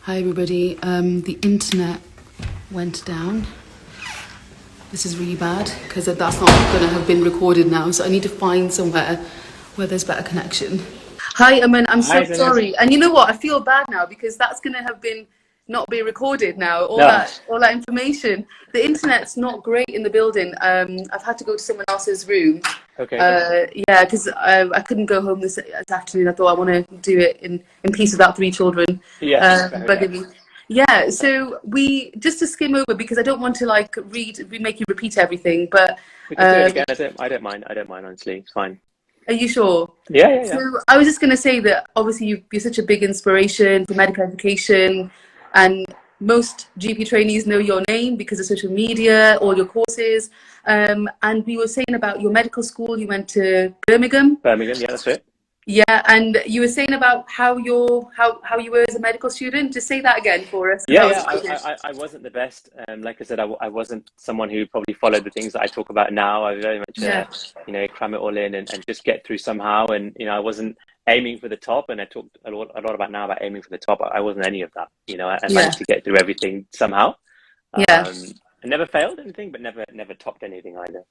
Hi everybody. The internet went down. This is really bad because that's not going to have been recorded now. So I need to find somewhere where there's better connection. Hi, Aman. I'm so Hi, Zainab. sorry. And you know what? I feel bad now because that's going to have been not be recorded now. All No. that information. The internet's not great in the building. I've had to go to someone else's room. Okay. Yeah, because I couldn't go home this afternoon. I thought I want to do it in peace without three children. Yes. Bugging me. Yeah, so we just to skim over because I don't want to like make you repeat everything. But We can do it again. I don't mind. I don't mind, honestly. It's fine. are you sure? Yeah. So I was just going to say that obviously you're such a big inspiration for medical education, and most GP trainees know your name because of social media, all your courses. And we were saying about your medical school. You went to Birmingham. Birmingham. Yeah, that's it. Yeah, and you were saying about how you were as a medical student. Just say that again for us. Yeah. I wasn't the best. Like I said, I wasn't someone who probably followed the things that I talk about now. I was very much, cram it all in and just get through somehow. And I wasn't aiming for the top. And I talked a lot about now about aiming for the top. I wasn't any of that. I managed to get through everything somehow. I never failed anything, but never topped anything either.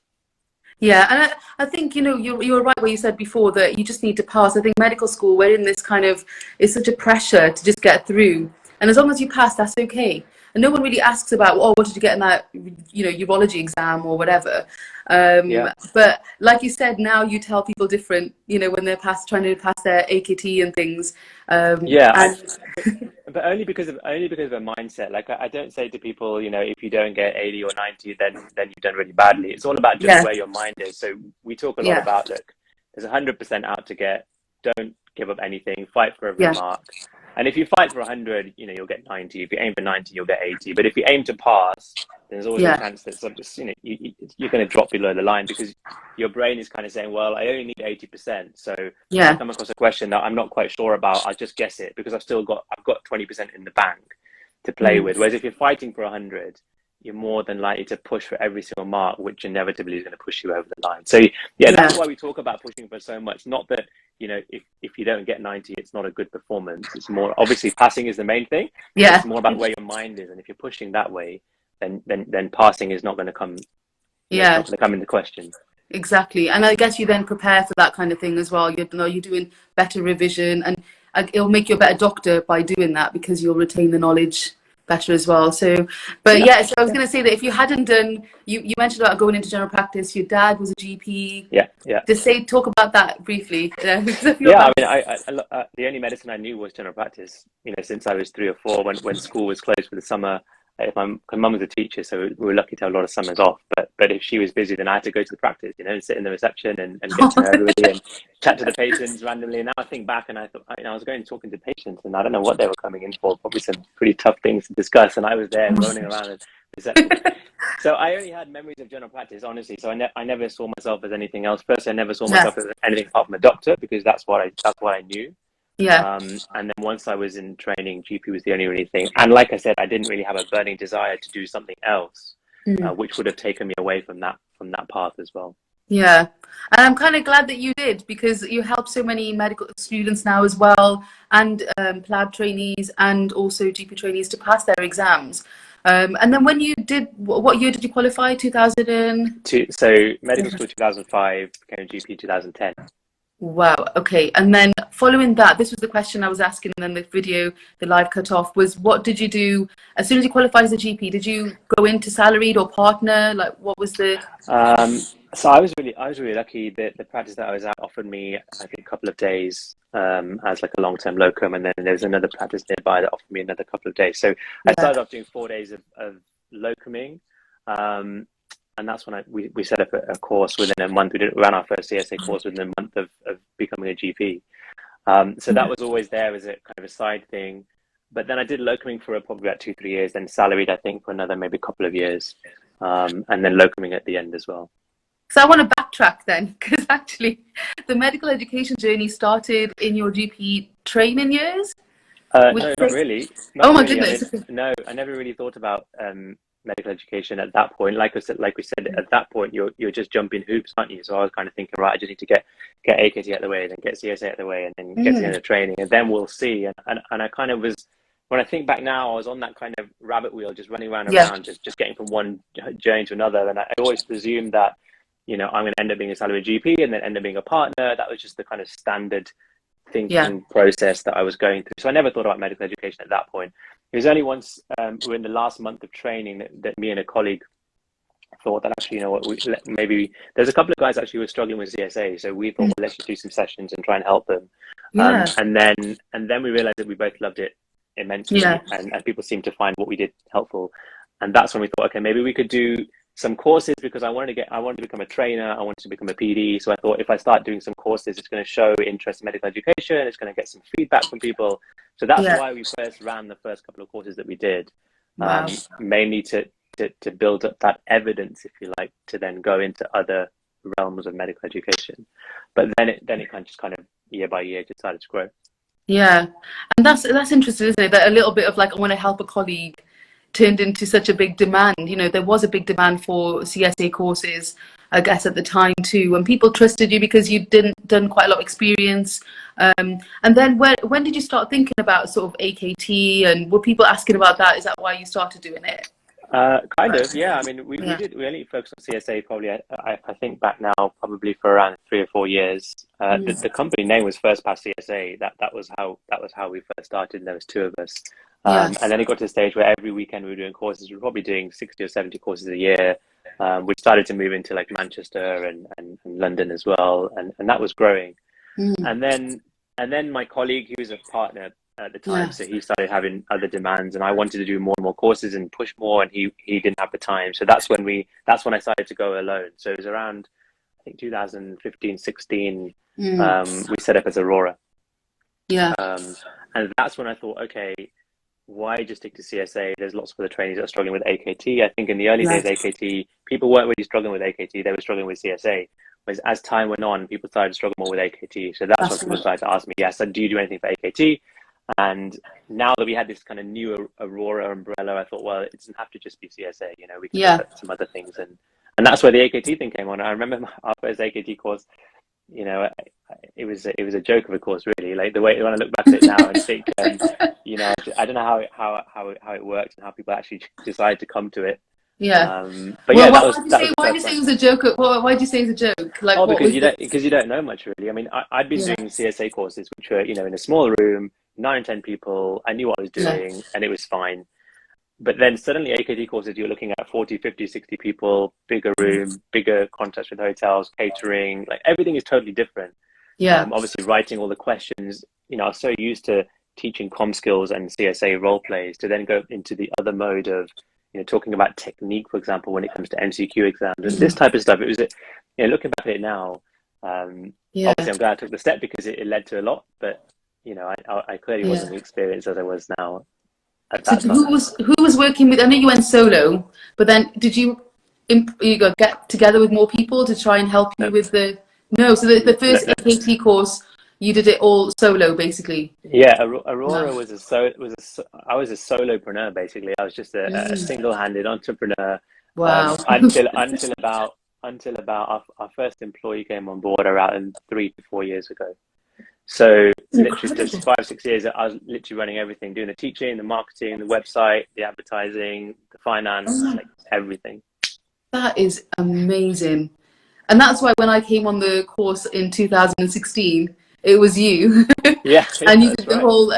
Yeah, and I think, you were right where you said before that you just need to pass. I think medical school, we're in this kind of, it's such a pressure to just get through. And as long as you pass, that's okay. And no one really asks about, what did you get in that, urology exam or whatever. But like you said, now you tell people different, when they're trying to pass their AKT and things. But only because of a mindset. Like I don't say to people, if you don't get 80 or 90, then you've done really badly. It's all about just where your mind is. So we talk a lot about, look, there's 100% out to get. Don't give up anything. Fight for every mark. And if you fight for 100, you'll get 90. If you aim for 90, you'll get 80. But if you aim to pass, there's always a chance that you're going to drop below the line because your brain is kind of saying, well, I only need 80%. So if I come across a question that I'm not quite sure about, I'll just guess it because I've got 20% in the bank to play with. Whereas if you're fighting for 100, you're more than likely to push for every single mark, which inevitably is going to push you over the line. So that's why we talk about pushing for so much. Not that, if you don't get 90, it's not a good performance. It's more, obviously passing is the main thing. It's more about where your mind is. And if you're pushing that way, then passing is not going to come, it's not going to come into question. Exactly. And I guess you then prepare for that kind of thing as well. You're doing better revision and it'll make you a better doctor by doing that because you'll retain the knowledge better as well. So I was going to say that if you hadn't done, you mentioned about going into general practice, your dad was a GP. Just talk about that briefly. The only medicine I knew was general practice, since I was 3 or 4 when school was closed for the summer. My mum was a teacher, so we were lucky to have a lot of summers off. But if she was busy, then I had to go to the practice, and sit in the reception and get to know everybody and chat to the patients randomly. And now I think back, and I thought, I was going talking to patients, and I don't know what they were coming in for. Probably some pretty tough things to discuss, and I was there running around the reception. So I only had memories of general practice, honestly. So I never saw myself as anything else. First, I never saw myself as anything apart from a doctor because that's what I knew. And then once I was in training, GP was the only really thing. And like I said, I didn't really have a burning desire to do something else, which would have taken me away from that path as well. Yeah. And I'm kind of glad that you did because you help so many medical students now as well, and PLAB trainees and also GP trainees to pass their exams. And then when you did, what year did you qualify? 2002. So medical school 2005, became a GP 2010. Wow. Okay. And then following that, this was the question I was asking, and then the live cut off was, what did you do as soon as you qualified as a GP? Did you go into salaried or partner? Like, what was the? So I was really lucky that the practice that I was at offered me, I think, a couple of days as like a long-term locum, and then there was another practice nearby that offered me another couple of days. So I started off doing 4 days of locuming. And that's when we set up a course within a month. We ran our first CSA course within a month of becoming a GP. So that was always there as a kind of a side thing. But then I did locuming for probably about 2-3 years, then salaried, I think, for another maybe couple of years. And then locuming at the end as well. So I want to backtrack then, because actually the medical education journey started in your GP training years? No, not really. Oh my goodness. No, I never really thought about medical education at that point. Like we said, at that point you're just jumping hoops, aren't you? So I was kind of thinking, right, I just need to get AKT out of the way, then get CSA out of the way, and then get to the end of training, and then we'll see. And I kind of was when I think back now, I was on that kind of rabbit wheel, just running around, just getting from one journey to another. And I always presumed that, you know, I'm going to end up being a salaried GP and then end up being a partner. That was just the kind of standard thinking process that I was going through. So I never thought about medical education at that point. It was only once we're in the last month of training that me and a colleague thought that actually, you know what, maybe there's a couple of guys actually who were struggling with CSA. So we thought, well, let's just do some sessions and try and help them. And then we realized that we both loved it immensely, and people seemed to find what we did helpful. And that's when we thought, okay, maybe we could do some courses, because I wanted to become a trainer, I wanted to become a PD. So I thought, if I start doing some courses, it's going to show interest in medical education, it's going to get some feedback from people. So that's why we first ran the first couple of courses that we did, mainly to build up that evidence, if you like, to then go into other realms of medical education. But then it kind of year by year just started to grow. Yeah, and that's interesting, isn't it? That a little bit of like, I want to help a colleague turned into such a big demand. You know, there was a big demand for CSA courses, I guess, at the time too, and people trusted you because you'd done quite a lot of experience. And then when did you start thinking about sort of AKT, and were people asking about that? Is that why you started doing it? Kind of, yeah. I mean, we only focused on CSA probably, I think back now, probably for around 3 or 4 years. The company name was First Pass CSA. That was how we first started, and there was 2 of us. And then it got to the stage where every weekend we were doing courses. We were probably doing 60 or 70 courses a year. We started to move into like Manchester and London as well, and that was growing. And then my colleague, he was a partner at the time, so he started having other demands, and I wanted to do more and more courses and push more, and he didn't have the time. So that's when I started to go alone. So it was around, I think, 2015, 16, we set up as Arora. And that's when I thought, okay, why just stick to CSA? There's lots of other trainees that are struggling with AKT. I think in the early days, AKT, people weren't really struggling with AKT, they were struggling with CSA. Whereas as time went on, people started to struggle more with AKT. So that's when people started to ask me, so do you do anything for AKT? And now that we had this kind of new Arora umbrella, I thought, well, it doesn't have to just be CSA, you know, we can look at some other things. And that's where the AKT thing came on. I remember our first AKT course, you know, it was a joke of a course, really. Like the way when I look back at it now and think, you know, I don't know how it worked and how people actually decide to come to it. But well, why did you say it was a joke? Why did you say it's a joke? Like, because you don't know much, really. I mean, I'd been doing CSA courses, which were, you know, in a small room, 9 or 10 people. I knew what I was doing, and it was fine. But then suddenly AKT courses, you're looking at 40, 50, 60 people, bigger room, bigger contacts with hotels, catering, like everything is totally different. Obviously writing all the questions, you know, I was so used to teaching comm skills and CSA role plays to then go into the other mode of, you know, talking about technique, for example, when it comes to MCQ exams and this type of stuff. It was, you know, looking back at it now, obviously I'm glad I took the step because it led to a lot, but, you know, I clearly wasn't as experienced as I was now. So who was working with? I know you went solo, but then did you get together with more people to try and help you with the? No, so the first AKT course, you did it all solo, basically. Yeah, Arora I was a solopreneur, basically. I was just a single-handed entrepreneur. Wow. Until about our first employee came on board around 3 to 4 years ago. So literally just 5 or 6 years, I was literally running everything, doing the teaching, the marketing, the website, the advertising, the finance, like everything. That is amazing. And that's why when I came on the course in 2016, it was you. And you did the whole,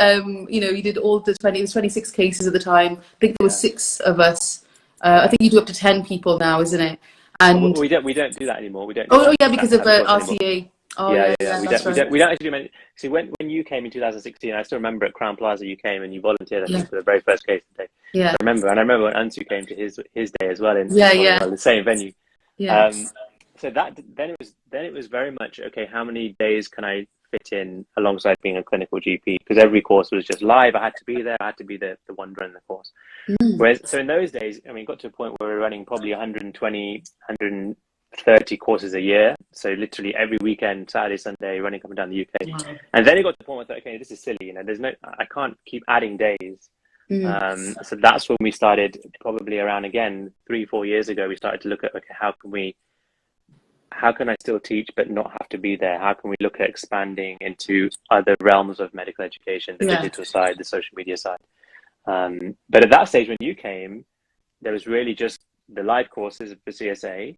you know, you did all the 26 cases at the time. I think there were 6 of us. I think you do up to 10 people now, isn't it? And we don't do that anymore. We don't. Because of RCA. We don't actually do many. See, when you came in 2016, I still remember at Crown Plaza you came and you volunteered, I think, for the very first case day. I remember when Ansu came to his day as well in the same venue. So then it was very much, okay, how many days can I fit in alongside being a clinical GP? Because every course was just live. I had to be there. I had to be the one running the course. Whereas, so in those days, I mean, it got to a point where we were running probably 120, 130 courses a year. So literally every weekend, Saturday, Sunday, running up and down the UK. And then it got to the point where I thought, okay, this is silly. You know, I can't keep adding days. So that's when we started, probably around, again, 3-4 years ago, we started to look at, okay, how can I still teach but not have to be there? How can we look at expanding into other realms of medical education, the digital side, the social media side? But at that stage, when you came, there was really just the live courses for CSA,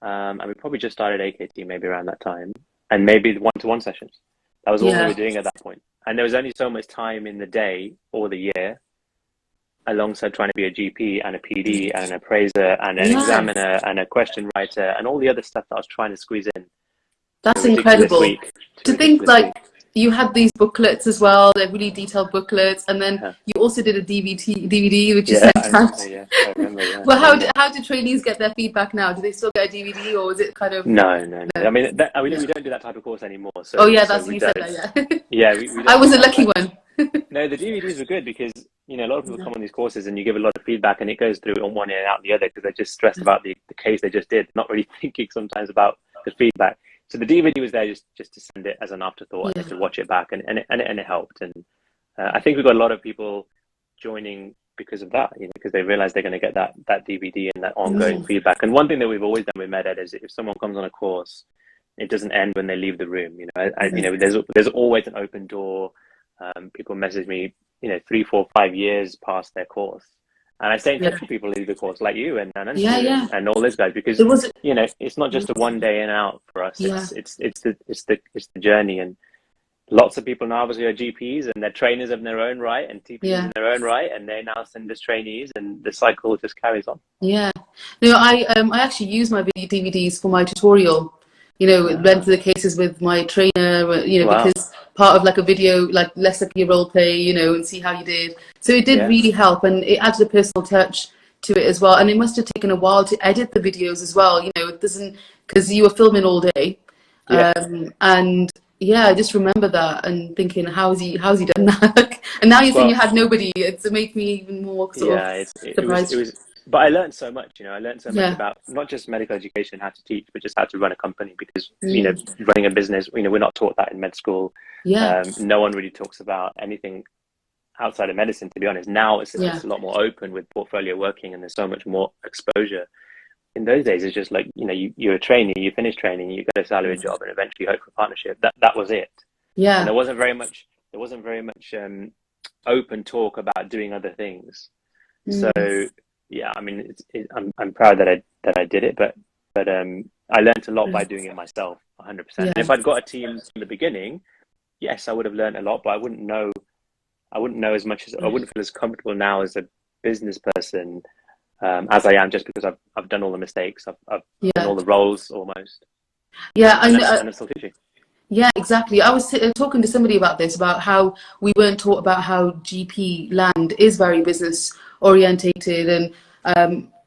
and we probably just started AKT maybe around that time, and maybe the one-to-one sessions. That was all we were doing at that point. And there was only so much time in the day or the year, alongside trying to be a GP and a PD and an appraiser and an examiner and a question writer and all the other stuff that I was trying to squeeze in. That's incredible. To think like you had these booklets as well, they're really detailed booklets, and then you also did a DVD which is fantastic. I remember, Well, how do trainees get their feedback now? Do they still get a DVD, or is it kind of... No. I mean, we don't do that type of course anymore. So, oh yeah, that's you said that, yeah. We I was a lucky one. No, the DVDs were good because, you know, a lot of people come on these courses and you give a lot of feedback and it goes through on one ear and out the other because they're just stressed about the case they just did, not really thinking sometimes about the feedback. So the DVD was there just to send it as an afterthought and to watch it back, and it helped. And I think we got a lot of people joining because of that, you know, because they realize they're going to get that DVD and that ongoing feedback. And one thing that we've always done with MedEd is if someone comes on a course, it doesn't end when they leave the room. You know, you know, there's always an open door. People message me, you know, 3, 4, 5 years past their course. And I stay in touch with people who do the course, like you and and all those guys, because you know, it's not just a one day in and out for us. It's the journey. And lots of people now obviously are GPs and they're trainers in their own right and TPs in their own right, and they now send us trainees, and the cycle just carries on. Yeah, you know, I actually use my DVDs for my tutorial. You know, went through the cases with my trainer, you know, because part of like a video, like let's look at your role play, you know, and see how you did. So it did really help, and it added a personal touch to it as well. And it must have taken a while to edit the videos as well. You know, it doesn't, because you were filming all day. And yeah, I just remember that and thinking, how's he done that? And now you're saying you had nobody. It's made me even more sort of surprised. It was, but I learned so much, you know, I learned so much about not just medical education, how to teach, but just how to run a company, because, you know, running a business, you know, we're not taught that in med school. No one really talks about anything outside of medicine, to be honest. Now it's a lot more open with portfolio working, and there's so much more exposure. In those days, it's just like, you know, you're a trainee, you finish training, you get a salary job, and eventually hope for partnership. That was it. And there wasn't very much open talk about doing other things. So yeah, I mean, I'm proud that I did it, but I learned a lot by doing it myself, 100%. And if I'd got a team from the beginning, yes, I would have learned a lot, but I wouldn't know as much as I wouldn't feel as comfortable now as a business person as I am, just because I've done all the mistakes, I've done all the roles almost. Yeah, and I'm still teaching. Yeah, exactly. I was talking to somebody about this, about how we weren't taught about how GP land is very business orientated,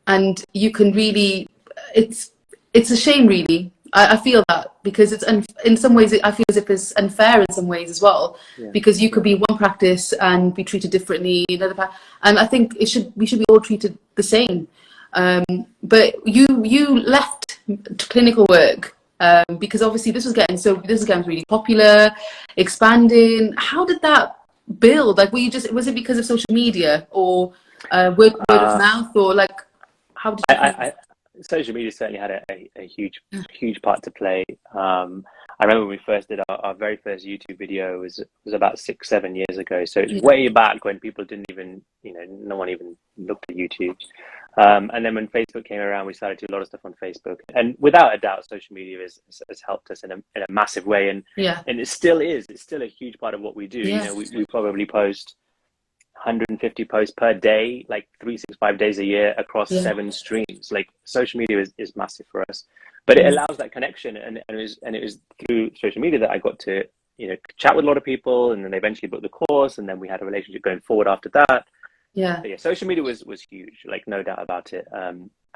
and you can really, it's a shame really. I feel that, because it's in some ways I feel as if it's unfair in some ways as well, because you could be one practice and be treated differently another and I think we should be all treated the same. But you left clinical work because obviously this was getting really popular, expanding. How did that build? Like, was it because of social media, or word of mouth, or like how did you social media certainly had a huge part to play. I remember when we first did our very first YouTube video was about 6-7 years ago. So it's way back when people didn't even, you know, no one even looked at YouTube. And then when Facebook came around, we started to do a lot of stuff on Facebook. And without a doubt, social media has helped us in a massive way. And it still is. It's still a huge part of what we do. You know, we probably post 150 posts per day, like 365 days a year across 7 streams. Like, social media is massive for us, but it allows that connection, and it was through social media that I got to, you know, chat with a lot of people, and then they eventually booked the course, and then we had a relationship going forward after that. But social media was huge, like, no doubt about it.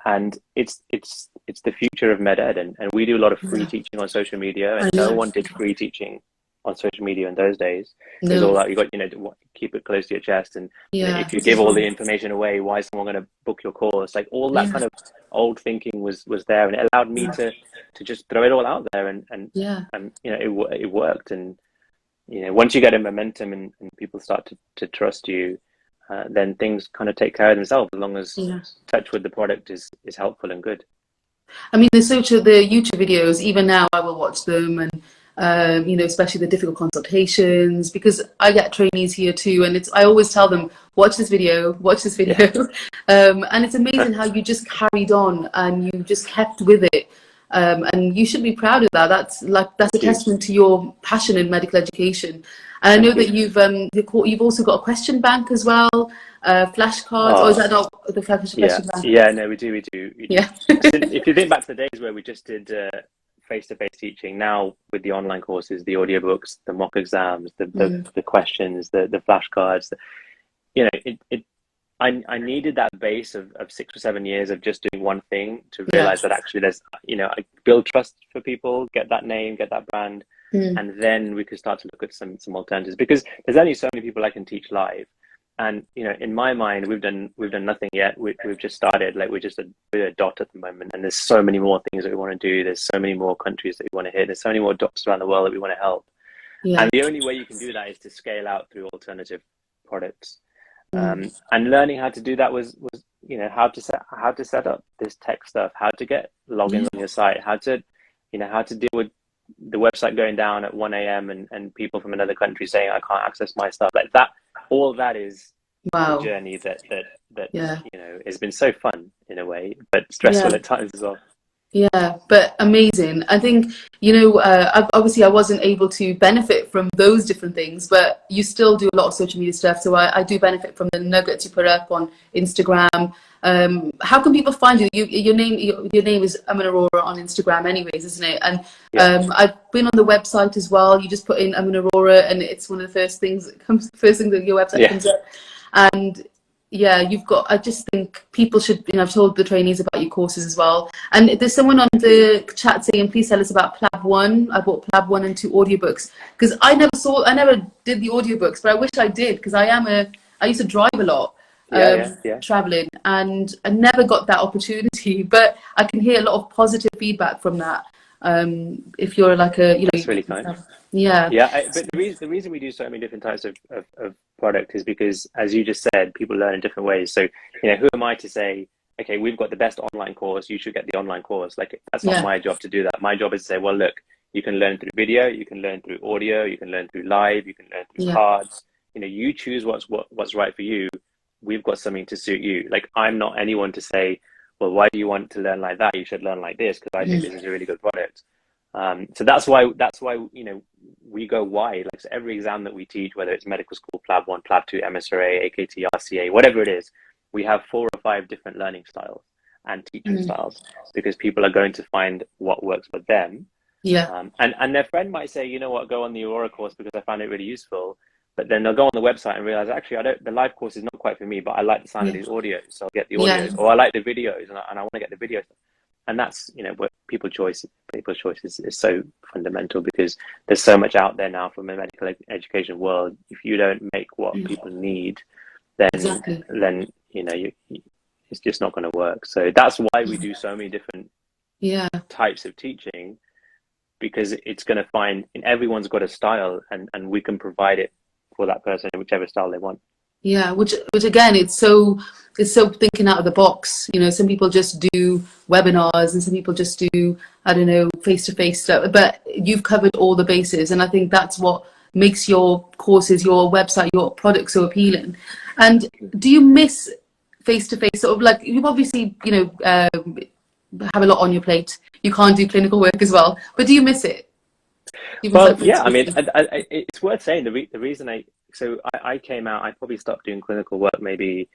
And it's the future of MedEd, and we do a lot of free teaching on social media, and no one did free teaching on social media in those days. It was all that you got, you know, to keep it close to your chest, and you know, if you give all the information away, why is someone going to book your course? Like, all that kind of old thinking was there, and it allowed me to just throw it all out there, and you know, it worked. And you know, once you get a momentum and people start to trust you, then things kind of take care of themselves, as long as touch with the product is helpful and good. I mean, the YouTube videos, even now I will watch them, you know, especially the difficult consultations, because I get trainees here too, and I always tell them, watch this video, Yeah. and it's amazing how you just carried on and you just kept with it, and you should be proud of that. That's a testament to your passion in medical education. And I know that you've also got a question bank as well, flashcards, or is that not the question bank? Yeah, no, we do. Yeah. If you think back to the days where we just did face-to-face teaching, now with the online courses, the audiobooks, the mock exams, the questions, the flashcards, you know, I needed that base of 6 or 7 years of just doing one thing to realize that actually there's, you know, I build trust for people, get that name, get that brand, and then we could start to look at some alternatives, because there's only so many people I can teach live. And, you know, in my mind, we've done nothing yet. We've just started. Like, we're a dot at the moment, and there's so many more things that we want to do. There's so many more countries that we want to hit. There's so many more doctors around the world that we want to help. And the only way you can do that is to scale out through alternative products. And learning how to do that was, you know, how to set up this tech stuff, how to get logins on your site, how to deal with the website going down at 1 a.m. and people from another country saying, I can't access my stuff, like that. All that is a journey that you know, has been so fun in a way, but stressful at times as well. Yeah, but amazing. I think, you know, obviously I wasn't able to benefit from those different things, but you still do a lot of social media stuff. So I do benefit from the nuggets you put up on Instagram. How can people find you? Your name is Arora on Instagram anyways, isn't it? And I've been on the website as well. You just put in Arora and it's one of the first things that your website comes up. And yeah, I just think people should, you know, I've told the trainees about your courses as well. And there's someone on the chat saying, please tell us about Plab 1. I bought Plab 1 and 2 audiobooks, because I never did the audiobooks, but I wish I did, because I used to drive a lot, traveling, and I never got that opportunity, but I can hear a lot of positive feedback from that. If you're like you know, that's really kind. But the reason we do so many different types of product is because, as you just said, people learn in different ways. So, you know, who am I to say, okay, we've got the best online course, you should get the online course? Like, that's not my job to do that. My job is to say, well, look, you can learn through video, you can learn through audio, you can learn through live, you can learn through cards. You know, you choose what's right for you. We've got something to suit you. Like, I'm not anyone to say, well, why do you want to learn like that? You should learn like this, because I think this is a really good product. So that's why, you know, we go wide. Like, so every exam that we teach, whether it's medical school, Plab 1, Plab 2, MSRA, AKT, RCA, whatever it is, we have 4 or 5 different learning styles and teaching styles, because people are going to find what works for them. And their friend might say, you know what, go on the Arora course because I found it really useful. But then they'll go on the website and realize, actually, the live course is not quite for me, but I like the sound of these audios, so I'll get the audios, or I like the videos and I want to get the videos. And that's, you know, what people's choice is so fundamental, because there's so much out there now from the medical education world. If you don't make what people need, then you know, it's just not going to work. So that's why we do so many different types of teaching, because it's going to find, and everyone's got a style, and we can provide it for that person in whichever style they want. Yeah, which again, it's so thinking out of the box. You know, some people just do webinars, and some people just do, I don't know, face-to-face stuff. But you've covered all the bases, and I think that's what makes your courses, your website, your product so appealing. And do you miss face-to-face? Sort of like, you've obviously, you know, have a lot on your plate. You can't do clinical work as well, but do you miss it? Well, yeah, I mean, it's worth saying the reason I came out, I probably stopped doing clinical work maybe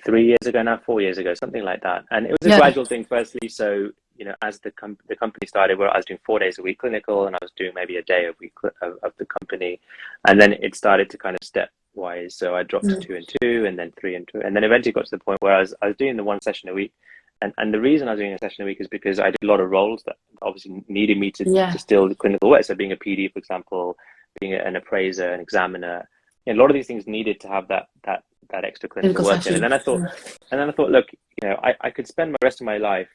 3 years ago now, 4 years ago, something like that. And it was a gradual thing, firstly. So, you know, as the company started, where I was doing 4 days a week clinical, and I was doing maybe a day a week of the company. And then it started to kind of stepwise. So I dropped to 2 and 2, and then 3 and 2. And then eventually got to the point where I was doing the 1 session a week. And the reason I was doing a session a week is because I did a lot of roles that obviously needed me to still do clinical work. So being a PD, for example, being an appraiser, an examiner, a lot of these things needed to have that extra clinical work in. And then I thought, look, you know, I could spend the rest of my life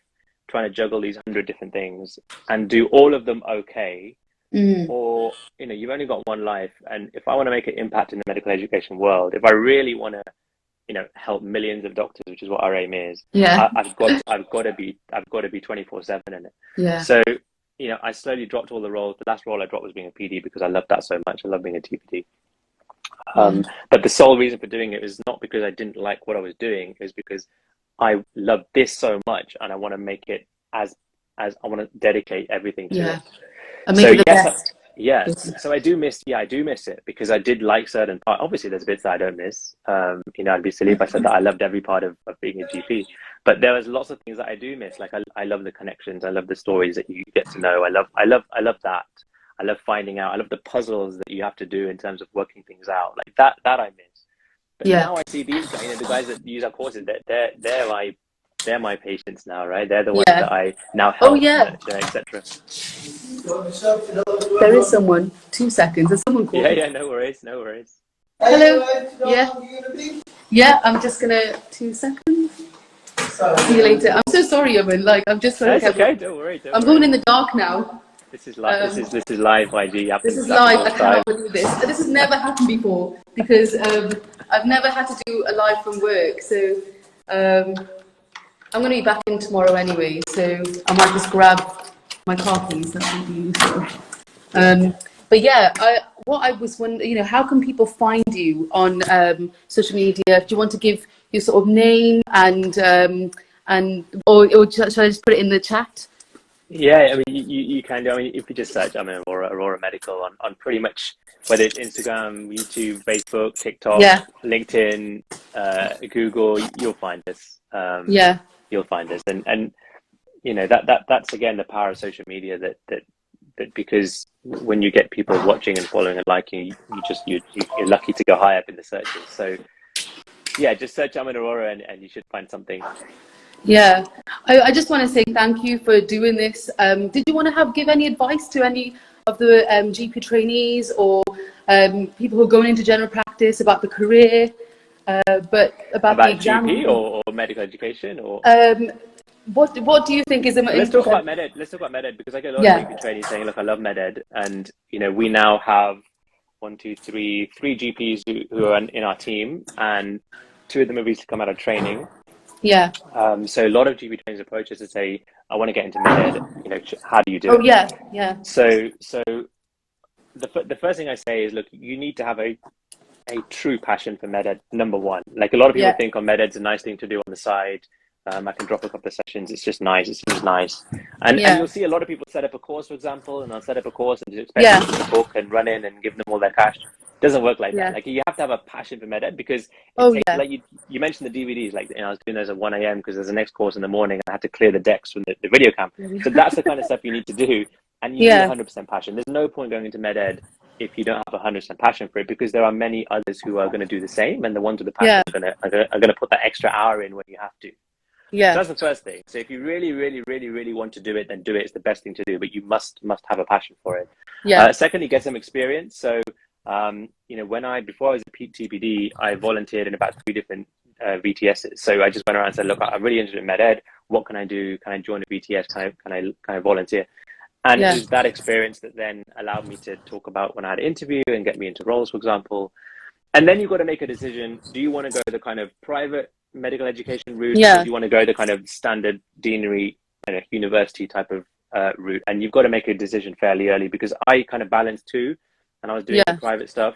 trying to juggle these 100 different things and do all of them okay. Or, you know, you've only got one life. And if I want to make an impact in the medical education world, if I really want to, you know, help millions of doctors, which is what our aim is, I've got to be 24/7 in it. So you know, I slowly dropped all the roles. The last role I dropped was being a PD because I loved that so much. I love being a TPD. But the sole reason for doing it was not because I didn't like what I was doing. It was because I love this so much, and I want to make it as I want to dedicate everything to it. And make it the best. Yes. So I do miss it because I did like certain parts. Obviously, there's bits that I don't miss. You know, I'd be silly if I said that I loved every part of being a GP. But there was lots of things that I do miss. Like I love the connections. I love the stories that you get to know. I love that. I love finding out. I love the puzzles that you have to do in terms of working things out. Like that I miss. But now I see these guys, you know, the guys that use our courses, they're my patients now, right? They're the ones that I now help nurture, etc. There is someone. 2 seconds. There's someone calling. Yeah, no worries. Hello. Yeah, I'm just gonna 2 seconds. See you later. I'm so sorry, Evan. Like, I'm just so. That's okay. Don't worry. I'm going in the dark now. This is live. This is live, YG. This is live. I cannot believe this. This has never happened before because I've never had to do a live from work. So I'm going to be back in tomorrow anyway. So I might just grab my car keys. That would be useful. But yeah, what I was wondering, you know, how can people find you on social media? Do you want to give your sort of name or should I just put it in the chat? Yeah, I mean, you can do. I mean, if you just search, I'm Arora Medical on pretty much whether it's Instagram, YouTube, Facebook, TikTok, LinkedIn, Google, you'll find us. You'll find us, and you know that's again the power of social media. That because when you get people watching and following and liking, you're lucky to go high up in the searches. So yeah, just search I'm an Arora and you should find something. Yeah, I just want to say thank you for doing this. Did you want to give any advice to any of the GP trainees or people who are going into general practice about the career, but about the exam? GP or medical education or? What do you think is? Let's talk about MedEd. Let's talk about MedEd because I get a lot of GP trainees saying, "Look, I love MedEd," and you know we now have three GPs who are in our team, and 2 of them have recently come out of training. Yeah. So a lot of GP trainers approach us to say, "I want to get into MedEd. You know, how do you do it?" Oh yeah. So the first thing I say is, look, you need to have a true passion for MedEd. Number one, like a lot of people think on MedEd's a nice thing to do on the side. I can drop a couple of sessions. It's just nice. It seems nice. And you'll see a lot of people set up a course, for example, and I'll set up a course and just expect them to book and run in and give them all their cash. It doesn't work like that. Like you have to have a passion for MedEd because like you mentioned the DVDs, like I was doing those at 1 a.m. because there's the next course in the morning and I had to clear the decks from the video cam. So that's the kind of stuff you need to do. And you need 100% passion. There's no point going into MedEd if you don't have 100% passion for it because there are many others who are going to do the same, and the ones with the passion are going to put that extra hour in when you have to. So that's the first thing. So if you really want to do it, then do it. It's the best thing to do, but you must have a passion for it. Secondly, get some experience. So, you know, before I was a TPD, I volunteered in about 3 different VTSs. So I just went around and said, look, I'm really interested in MedEd. What can I do? Can I join a VTS? Can I volunteer? And it was that experience that then allowed me to talk about when I had an interview and get me into roles, for example. And then you've got to make a decision. Do you want to go the kind of private medical education route, or do you want to go the kind of standard deanery kind of university type of route? And you've got to make a decision fairly early because I kind of balanced 2, and I was doing the private stuff,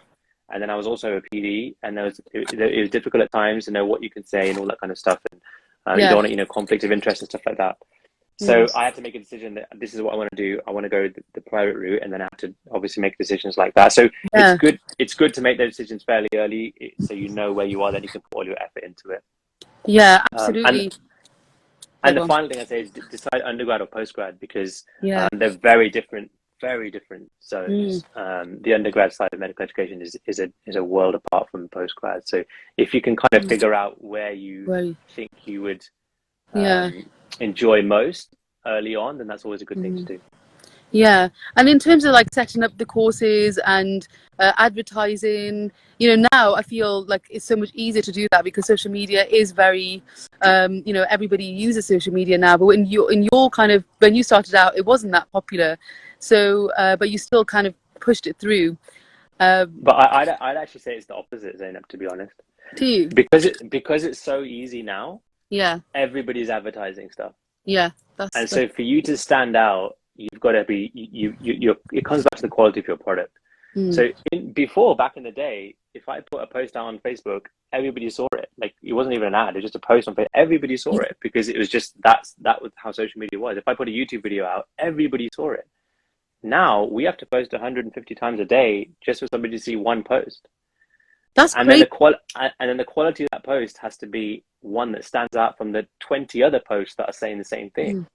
and then I was also a PD, and it was difficult at times to know what you can say and all that kind of stuff, and you don't want conflict of interest and stuff like that. So I had to make a decision that this is what I want to do. I want to go the private route, and then I have to obviously make decisions like that. So it's good to make those decisions fairly early, so you know where you are, then you can put all your effort into it. Yeah, absolutely. And the final thing I say is decide undergrad or postgrad because they're very different zones. The undergrad side of medical education is a world apart from postgrad. So if you can kind of figure out where you think you would enjoy most early on, then that's always a good thing to do. Yeah, and in terms of like setting up the courses and advertising, now I feel like it's so much easier to do that because social media is very, everybody uses social media now. But when you started out, it wasn't that popular. So, but you still kind of pushed it through. But I'd actually say it's the opposite, Zainab, to be honest. To you? Because it's so easy now. Yeah. Everybody's advertising stuff. Yeah. So for you to stand out, you've got to be, it comes back to the quality of your product. So back in the day, if I put a post out on Facebook, everybody saw it. Like, it wasn't even an ad, it was just a post on Facebook. Everybody saw it, because it was just, that was how social media was. If I put a YouTube video out, everybody saw it. Now we have to post 150 times a day just for somebody to see one post. That's and great. Then the quality of that post has to be one that stands out from the 20 other posts that are saying the same thing.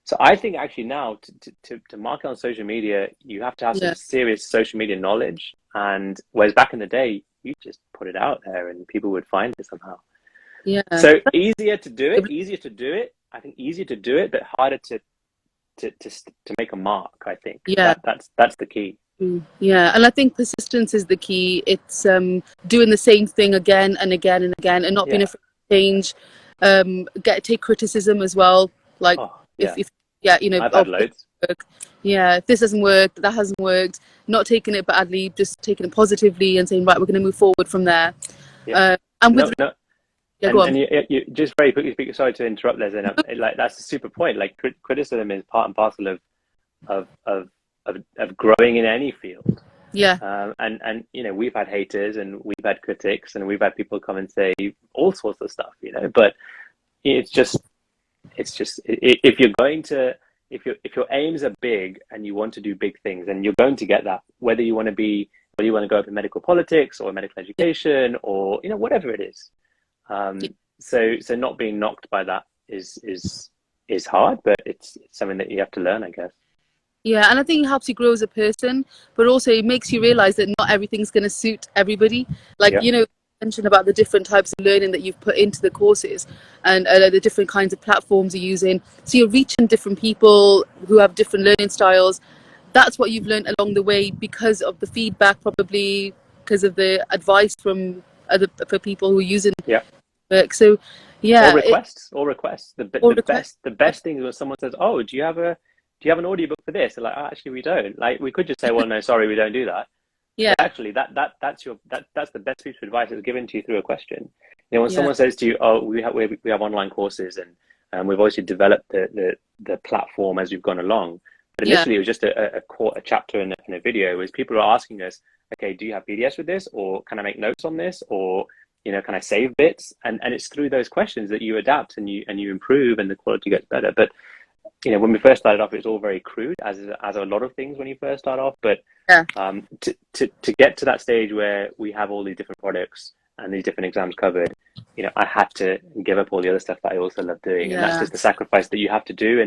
So I think actually now to market on social media, you have to have some serious social media knowledge. And whereas back in the day, you just put it out there and people would find it somehow. Yeah. So easier to do it. I think easier to do it, but harder to make a mark. I think. Yeah. That's the key. Yeah, and I think persistence is the key. It's doing the same thing again and again and again, and not being afraid to change. Take criticism as well. Like if you know, I've had loads. If this doesn't work, that hasn't worked. Not taking it badly, just taking it positively and saying, right, we're going to move forward from there. Yeah. Go on. You just very quickly speak. Sorry to interrupt, Les. Like, that's a super point. Like, criticism is part and parcel of growing in any field. Yeah. And you know, we've had haters and we've had critics and we've had people come and say all sorts of stuff, you know, but it's just if your aims are big and you want to do big things, and you're going to get that, whether you want to go up in medical politics or medical education or, you know, whatever it is. So not being knocked by that is hard, but it's something that you have to learn, I guess. Yeah, and I think it helps you grow as a person, but also it makes you realize that not everything's going to suit everybody. Like, you know, you mentioned about the different types of learning that you've put into the courses, and the different kinds of platforms you're using. So you're reaching different people who have different learning styles. That's what you've learned along the way because of the feedback, probably because of the advice from for people who are using work. So yeah, or requests. The best thing is when someone says, "Oh, do you have an audiobook for this?" They're like, "Oh, actually, we don't." Like, we could just say, "Well, no, sorry, we don't do that." Yeah. But actually, that's the best piece of advice that's given to you through a question. You know, when someone says to you, "Oh, we have online courses, and we've obviously developed the platform as we've gone along," but initially it was just a chapter in a video. Was people are asking us, "Okay, do you have PDFs with this, or can I make notes on this, or, you know, can I save bits?" And it's through those questions that you adapt and you improve, and the quality gets better. But you know, when we first started off, it was all very crude, as a lot of things when you first start off. But to get to that stage where we have all these different products and these different exams covered, you know, I had to give up all the other stuff that I also love doing, and that's just the sacrifice that you have to do.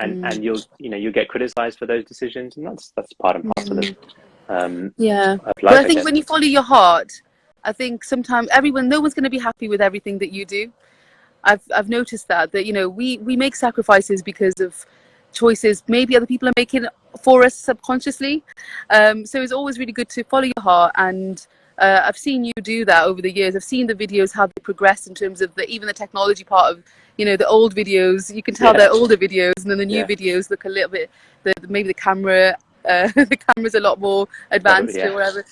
And you'll get criticized for those decisions, and that's part and parcel of of life. But I think when you follow your heart, I think sometimes no one's going to be happy with everything that you do. I've noticed that you know, we make sacrifices because of choices maybe other people are making for us subconsciously. So it's always really good to follow your heart, and I've seen you do that over the years. I've seen the videos, how they progress in terms of even the technology part of, you know, the old videos. You can tell they're older videos, and then the new videos look a little bit, maybe the camera. The camera's a lot more advanced or whatever.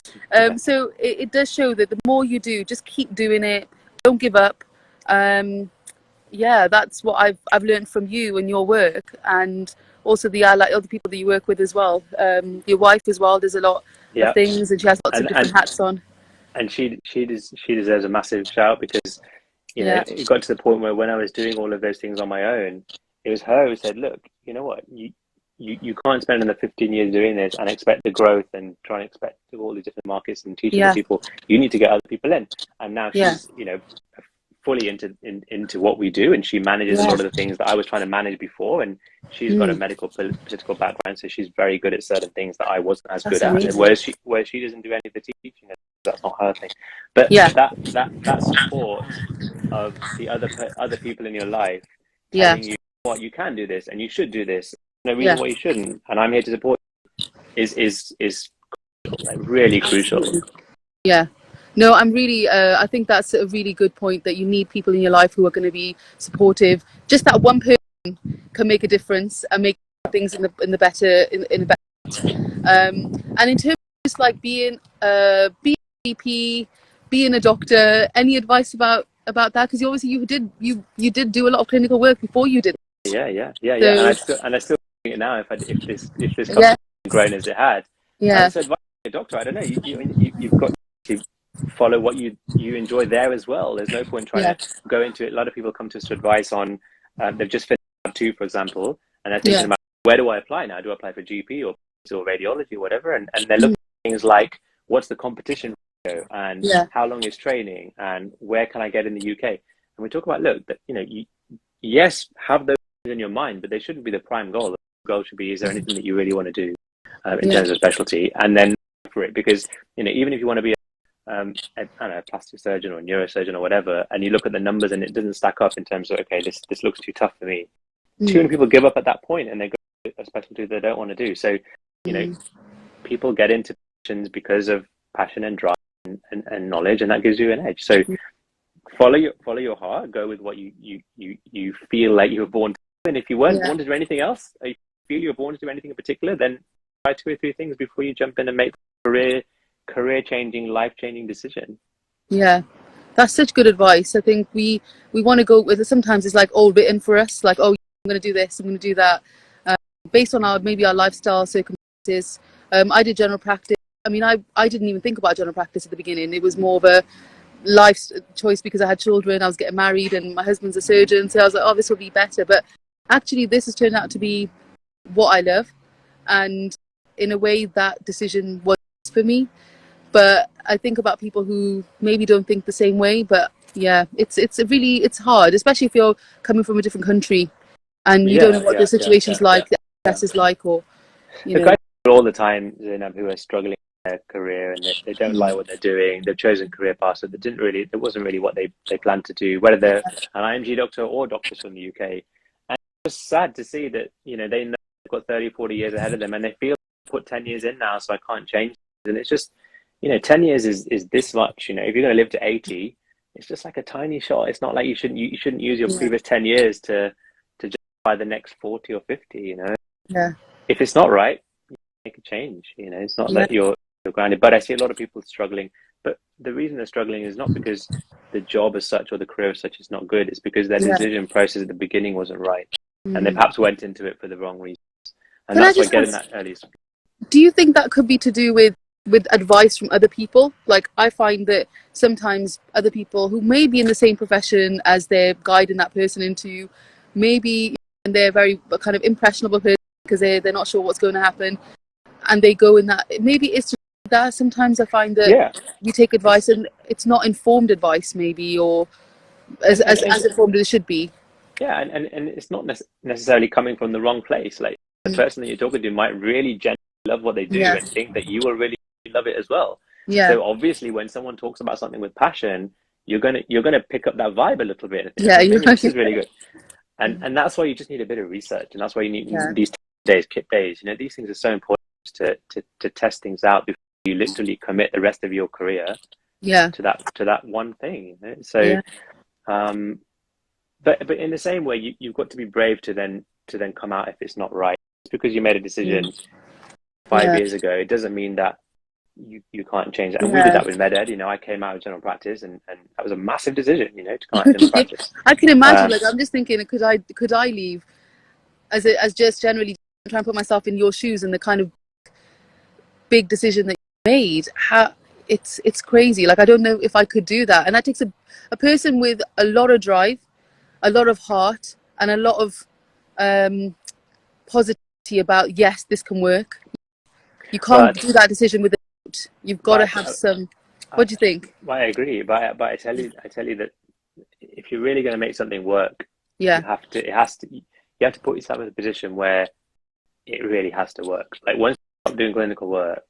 So it does show that the more you do, just keep doing it. Don't give up. That's what I've learned from you and your work, and also the other people that you work with as well. Your wife as well does a lot of things, and she has lots of different hats on. And she deserves a massive shout, because you know, it got to the point where when I was doing all of those things on my own, it was her who said, "Look, you know what, you can't spend another 15 years doing this and expect the growth and try and expect all these different markets and teaching the people. You need to get other people in." And now she's you know, fully into what we do, and she manages a lot of the things that I was trying to manage before, and she's got a medical political background, so she's very good at certain things that I wasn't as good at. And where she doesn't do any of the teaching, that's not her thing. But that support of the other people in your life telling you what, you can do this and you should do this, no reason why you shouldn't, and I'm here to support you, is like really crucial. No, I'm really, I think that's a really good point, that you need people in your life who are going to be supportive. Just that one person can make a difference and make things in the better. And in terms of just like being a GP, being a doctor, any advice about that? Because obviously you did do a lot of clinical work before you did. Yeah. And I still doing it now if this company Yeah. had grown as it had. Yeah. So advice to a doctor, I don't know. You've got to follow what you enjoy there as well. There's no point trying Yeah. to go into it. A lot of people come to us for advice on they've just finished two, for example, and they're thinking Yeah. about where do I apply now? Do I apply for GP or radiology or whatever? And they're looking at things like what's the competition ratio and Yeah. how long is training and where can I get in the UK? And we talk about look that yes, have those in your mind, but they shouldn't be the prime goal. The goal should be: is there anything that you really want to do in terms of specialty, and then for it? Because even if you want to be I don't know, a plastic surgeon or a neurosurgeon or whatever, and you look at the numbers and it doesn't stack up in terms of okay, this looks too tough for me. Too many people give up at that point and they go to a specialty they don't want to do. So people get into positions because of passion and drive and knowledge, and that gives you an edge. So follow your heart, go with what you feel like you were born to do. And if you weren't born to do anything else, or you feel you were born to do anything in particular, then try 2 or 3 things before you jump in and make a career changing, life changing decision. Yeah, that's such good advice. I think we want to go with it. Sometimes it's like all written for us, like, oh, I'm going to do this, I'm going to do that, based on our lifestyle circumstances. I did general practice. I mean, I didn't even think about general practice at the beginning. It was more of a life choice because I had children, I was getting married, and my husband's a surgeon, so I was like, oh, this will be better. But actually this has turned out to be what I love, and in a way that decision was for me. But I think about people who maybe don't think the same way. But yeah, it's hard, especially if you're coming from a different country and you don't know what the situation's like, the access is like, or Look, I all the time, Zainab, who are struggling in their career and they don't like what they're doing. They've chosen career paths that it wasn't really what they planned to do, whether they're an IMG doctor or doctors from the UK. And it's just sad to see that, they know they've got 30, 40 years ahead of them and they feel put 10 years in now, so I can't change. And it's just, 10 years is this much. If you're going to live to 80, it's just like a tiny shot. It's not like you shouldn't use your previous 10 years to justify the next 40 or 50. Yeah. If it's not right, make a change. It's not that you're grounded. But I see a lot of people struggling. But the reason they're struggling is not because the job as such or the career as such is not good. It's because their decision process at the beginning wasn't right, and they perhaps went into it for the wrong reasons. And that's why getting that early. Do you think that could be to do with advice from other people? Like, I find that sometimes other people who may be in the same profession as they're guiding that person into, maybe and they're very kind of impressionable person because they're not sure what's going to happen, and they go in that. Maybe it's just that sometimes I find that you take advice and it's not informed advice, maybe, or as informed as it should be. Yeah, and it's not necessarily coming from the wrong place. Like the person that you're talking to might really genuinely love what they do and think that you will really love it as well. So obviously, when someone talks about something with passion, you're gonna pick up that vibe a little bit. And think, this is really good. And that's why you just need a bit of research, and that's why you need these kit days. These things are so important to test things out before you literally commit the rest of your career to that one thing. So but in the same way, you've got to be brave to then come out if it's not right. Just because you made a decision 5 years ago, it doesn't mean that you can't change that. And we did that with MedEd. I came out of general practice, and that was a massive decision, to come out of general practice. I can imagine. Like, I'm just thinking, could I leave as just generally try and put myself in your shoes and the kind of big decision that you made? How it's crazy. Like, I don't know if I could do that, and that takes a person with a lot of drive, a lot of heart, and a lot of positivity about, yes, this can work. You can't do that decision with you've got to have some. What do you think? I agree, but I tell you that if you're really going to make something work, you have to put yourself in a position where it really has to work. Like, once you stop doing clinical work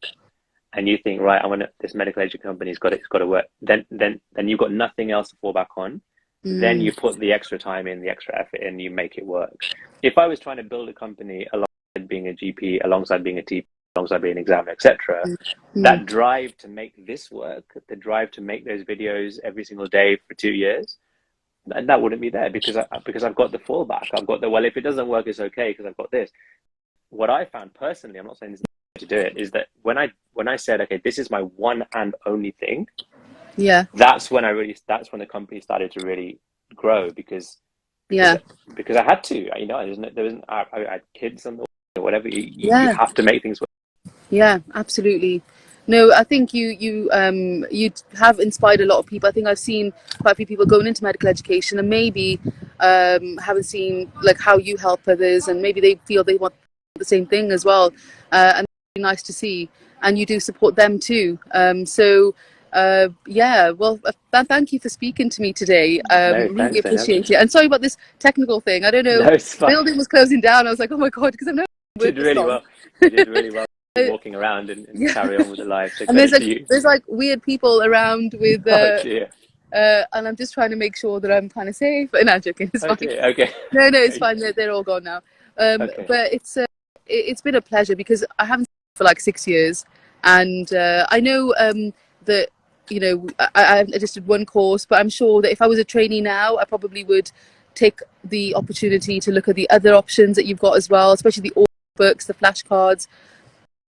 and you think, right, this medical education company's got to work, then you've got nothing else to fall back on. Then you put the extra time in, the extra effort in, you make it work. If I was trying to build a company alongside being a GP, alongside being a TP, alongside being an examiner, etc., that drive to make this work, the drive to make those videos every single day for 2 years, that wouldn't be there because I've got the fallback. I've got well, if it doesn't work, it's okay because I've got this. What I found personally, I'm not saying this is to do it, is that when I said, okay, this is my one and only thing, that's when the company started to really grow because I had to. I had kids on the whatever. You have to make things work. Yeah, absolutely. No, I think you have inspired a lot of people. I think I've seen quite a few people going into medical education and maybe haven't seen like how you help others, and maybe they feel they want the same thing as well. And it's really nice to see, and you do support them too. Yeah, well, thank you for speaking to me today. No, Really thanks, appreciate it. And sorry about this technical thing. I don't know. No, it's fine. The building was closing down. I was like, oh my god, because I've never You worked did this really long. well. You did really well walking around and carry on with the live. So and there's like weird people around with oh dear. and I'm just trying to make sure that I'm kind of safe. But no, I'm joking. It's fine. Dear. Okay. No, it's fine. They're all gone now. Okay. But it's been a pleasure because I haven't seen for like 6 years, and I know that I just did one course, but I'm sure that if I was a trainee now, I probably would take the opportunity to look at the other options that you've got as well, especially the books, the flashcards.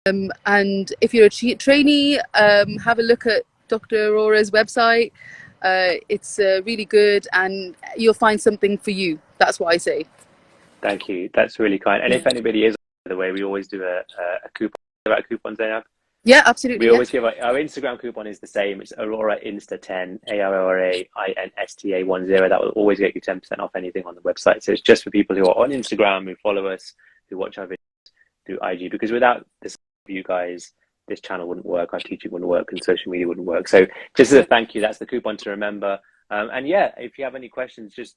And if you're a trainee, have a look at Dr. Arora's website. It's really good, and you'll find something for you. That's what I say. Thank you. That's really kind. And if anybody is, by the way, we always do a coupon. About coupons, Zainab? Yeah, absolutely. We always give our Instagram coupon is the same. It's Arora Insta 10, ARORA INSTA 10. That will always get you 10% off anything on the website. So it's just for people who are on Instagram, who follow us, who watch our videos through IG. Because without this, you guys, this channel wouldn't work, our teaching wouldn't work, and social media wouldn't work. So just as a thank you, that's the coupon to remember. And yeah, if you have any questions, just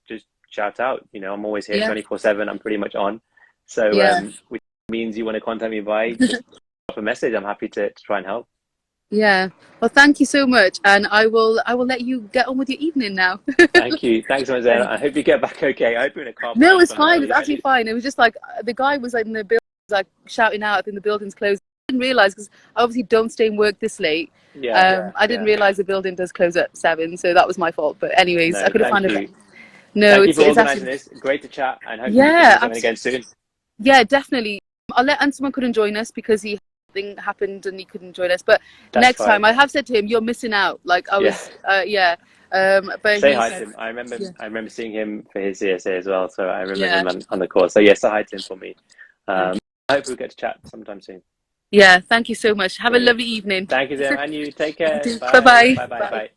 shout out. I'm always here 24/7. I'm pretty much on. So which means you want to contact me by just drop a message. I'm happy to try and help. Yeah. Well, thank you so much, and I will let you get on with your evening now. Thank you. Thanks so much, Zainab. I hope you get back okay. I hope you're in a car. No, it's fine. It's actually fine. It was just like the guy was like in the building, like shouting out. I think the building's closed. I didn't realize because I obviously don't stay in work this late. I didn't realize the building does close at 7, so that was my fault. But anyways, I could have found it. No, thank you for organising this. Great to chat, and hope you do something again soon. Yeah, definitely. I'll let Ansuman couldn't join us because thing happened and he couldn't join us. But next time, I have said to him, "You're missing out." Like I was, But say hi to him. I remember seeing him for his CSA as well, so I remember him on the course. So yes, say hi to him for me. I hope we get to chat sometime soon. Yeah, thank you so much. Have a lovely evening. Thank you, Zainab, and you take care. Bye-bye. Bye.